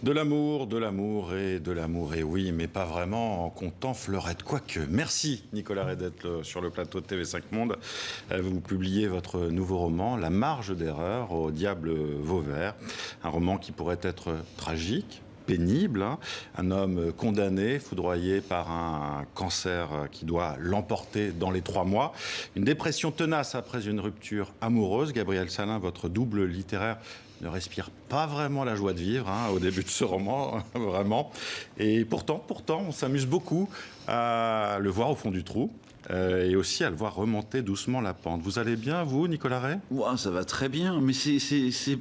de l'amour et de l'amour, et oui, mais pas vraiment en comptant Fleurette. Quoique, merci Nicolas Ray d'être sur le plateau de TV5 Monde. Vous publiez votre nouveau roman, La marge d'erreur, au diable Vauvert. Un roman qui pourrait être tragique, pénible, hein. Un homme condamné, foudroyé par un cancer qui doit l'emporter dans les 3 mois. Une dépression tenace après une rupture amoureuse. Gabriel Salin, votre double littéraire, ne respire pas vraiment la joie de vivre, hein, au début de ce roman, vraiment. Et pourtant, on s'amuse beaucoup à le voir au fond du trou. Et aussi à le voir remonter doucement la pente. Vous allez bien, vous, Nicolas Ray ? Ouais, ça va très bien, mais c'est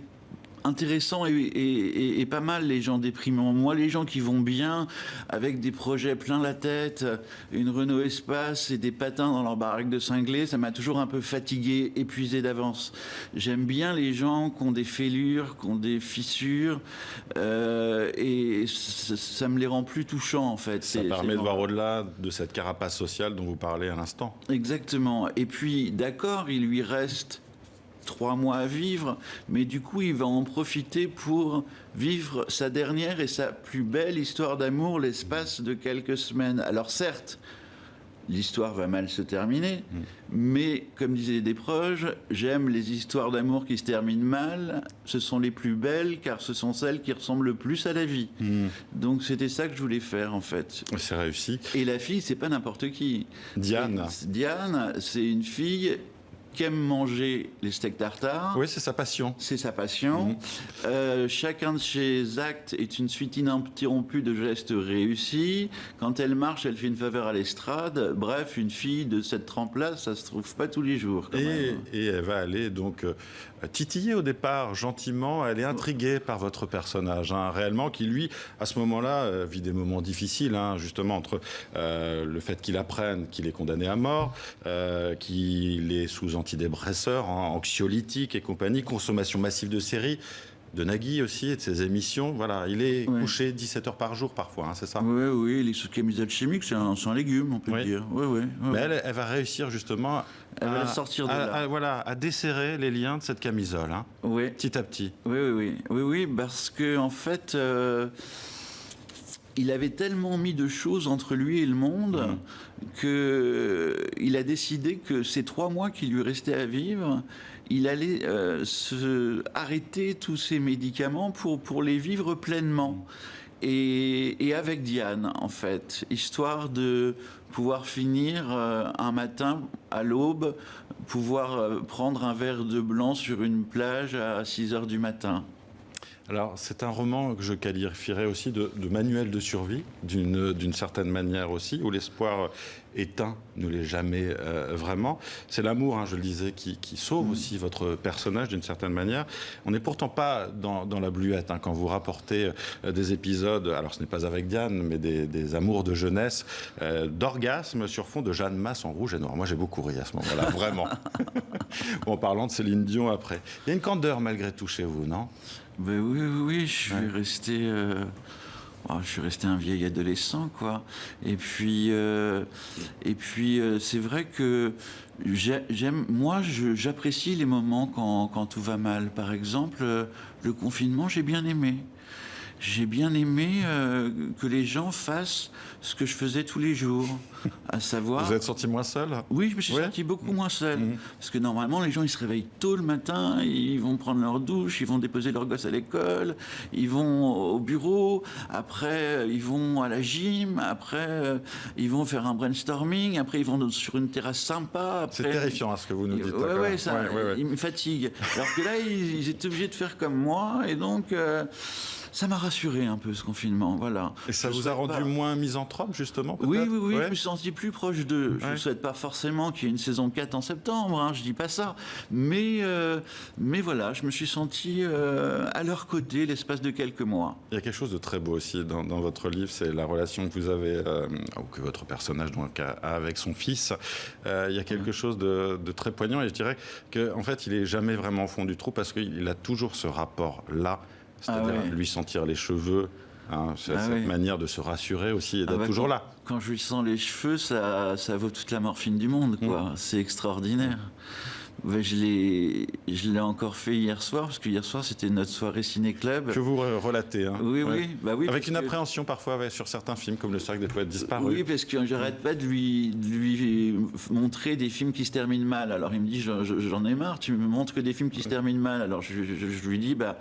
intéressant et pas mal, les gens déprimants. Moi, les gens qui vont bien, avec des projets plein la tête, une Renault Espace et des patins dans leur baraque de cinglés, ça m'a toujours un peu fatigué, épuisé d'avance. J'aime bien les gens qui ont des fêlures, qui ont des fissures, et ça me les rend plus touchants, en fait. Ça permet de voir au-delà de cette carapace sociale dont vous parlez à l'instant. Exactement. Et puis, d'accord, il lui reste 3 mois à vivre, mais du coup, il va en profiter pour vivre sa dernière et sa plus belle histoire d'amour l'espace de quelques semaines. Alors certes, l'histoire va mal se terminer, mais comme disaient des proches, j'aime les histoires d'amour qui se terminent mal, ce sont les plus belles, car ce sont celles qui ressemblent le plus à la vie. Donc c'était ça que je voulais faire, en fait. C'est réussi. Et la fille, c'est pas n'importe qui. Diane. Diane, c'est une fille qui aime manger les steaks tartare. Oui, c'est sa passion. C'est sa passion. Chacun de ses actes est une suite ininterrompue de gestes réussis. Quand elle marche, elle fait une faveur à l'estrade. Bref, une fille de cette trempe-là, ça se trouve pas tous les jours. Et elle va aller donc titiller au départ gentiment. Elle est intriguée par votre personnage, hein, réellement, qui lui, à ce moment-là, vit des moments difficiles, hein, justement, entre le fait qu'il apprenne qu'il est condamné à mort, qu'il est sous antidépresseurs, hein, anxiolytiques et compagnie, consommation massive de séries, de Nagui aussi et de ses émissions. Voilà, il est couché 17 heures par jour parfois, hein, c'est ça ? Oui, les camisole chimiques, c'est un légume, on peut dire. Mais elle va réussir justement à sortir de là. Voilà, à desserrer les liens de cette camisole, hein, petit à petit. Oui, parce que en fait, il avait tellement mis de choses entre lui et le monde qu'il a décidé que ces 3 mois qui lui restaient à vivre, il allait arrêter tous ces médicaments pour les vivre pleinement. Et avec Diane, en fait, histoire de pouvoir finir un matin à l'aube, pouvoir prendre un verre de blanc sur une plage à 6 heures du matin. Alors, c'est un roman que je qualifierais aussi de manuel de survie, d'une certaine manière aussi, où l'espoir éteint ne l'est jamais vraiment. C'est l'amour, hein, je le disais, qui sauve aussi votre personnage d'une certaine manière. On n'est pourtant pas dans la bluette, hein, quand vous rapportez des épisodes, alors ce n'est pas avec Diane, mais des amours de jeunesse, d'orgasme sur fond de Jeanne Masse en rouge et noir. Moi, j'ai beaucoup ri à ce moment-là, vraiment. En parlant de Céline Dion après. Il y a une candeur malgré tout chez vous, non ? Ben oui, je suis resté un vieil adolescent, quoi. Et puis c'est vrai que j'apprécie les moments quand tout va mal. Par exemple, le confinement, j'ai bien aimé. J'ai bien aimé que les gens fassent ce que je faisais tous les jours, à savoir... Vous êtes senti moins seul ? Oui, je me suis senti beaucoup moins seul. Parce que normalement, les gens, ils se réveillent tôt le matin, ils vont prendre leur douche, ils vont déposer leur gosse à l'école, ils vont au bureau, après, ils vont à la gym, après, ils vont faire un brainstorming, après, ils vont sur une terrasse sympa. Après... C'est terrifiant, hein, ce que vous nous dites. Ils me fatiguent. Alors que là, ils étaient obligés de faire comme moi, et donc... ça m'a rassuré un peu, ce confinement, voilà. Et ça vous a rendu moins misanthrope, justement, peut-être ? Oui, je me suis senti plus proche d'eux. Je ne souhaite pas forcément qu'il y ait une saison 4 en septembre, hein, je dis pas ça. Mais voilà, je me suis senti à leur côté l'espace de quelques mois. Il y a quelque chose de très beau aussi dans votre livre, c'est la relation que vous avez, ou que votre personnage donc, a avec son fils. Il y a quelque chose de très poignant, et je dirais qu'en fait, il n'est jamais vraiment au fond du trou, parce qu'il a toujours ce rapport-là, c'est-à-dire lui sentir les cheveux, hein, cette manière de se rassurer aussi et d'être toujours là. Quand je lui sens les cheveux, ça vaut toute la morphine du monde, quoi. C'est extraordinaire. Ben, je l'ai encore fait hier soir, parce que hier soir, c'était notre soirée ciné-club. Que vous relatez. Hein. Oui, Ouais. oui. Bah oui, Avec une que... appréhension parfois sur certains films, comme Le Cercle des Poètes Disparus. Oui, parce que j'arrête pas de lui montrer des films qui se terminent mal. Alors il me dit, j'en ai marre, tu me montres que des films qui se terminent mal. Alors je lui dis, bah,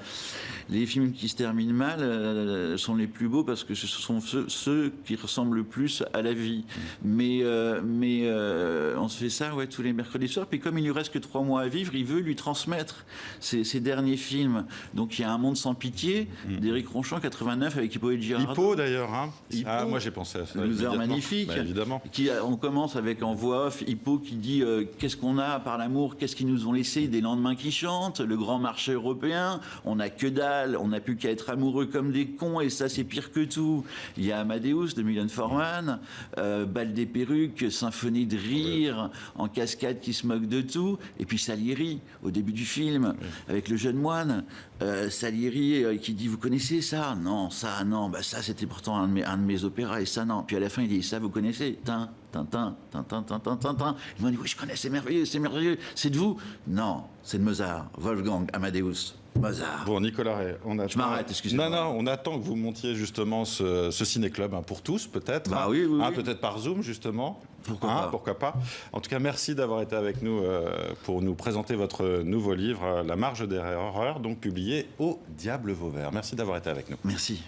les films qui se terminent mal sont les plus beaux parce que ce sont ceux qui ressemblent le plus à la vie. Mais on se fait ça tous les mercredis soirs. Puis comme il lui reste que 3 mois à vivre, il veut lui transmettre ses derniers films. Donc il y a Un monde sans pitié d'Éric Rochon, 89, avec Hippo et Girardot. Hippo d'ailleurs. Hein. Hippo, moi j'ai pensé à ça. Loser magnifique. Bah, évidemment. On commence avec en voix off Hippo qui dit qu'est-ce qu'on a par l'amour, qu'est-ce qu'ils nous ont laissé, des lendemains qui chantent, le grand marché européen, on n'a que dalle, on n'a plus qu'à être amoureux comme des cons et ça c'est pire que tout. Il y a Amadeus de Milan Forman, Bal des perruques, symphonie de rire, en cascade qui se moque de tout, et puis Salieri au début du film avec le jeune moine. Salieri qui dit vous connaissez ça? Non, ça non, bah ça c'était pourtant un de mes opéras et ça non. Puis à la fin il dit ça vous connaissez? Tintin. Il m'a dit oui je connais, c'est merveilleux, c'est de vous? Non, c'est de Mozart, Wolfgang Amadeus. Mozart. Bon, Nicolas Ray, on attend... Je m'arrête, excusez-moi. Non, on attend que vous montiez justement ce ciné-club pour tous, peut-être. Bah oui. Peut-être par Zoom, justement. Pourquoi pas. En tout cas, merci d'avoir été avec nous pour nous présenter votre nouveau livre, La marge des erreurs, donc publié au Diable Vauvert. Merci d'avoir été avec nous. Merci.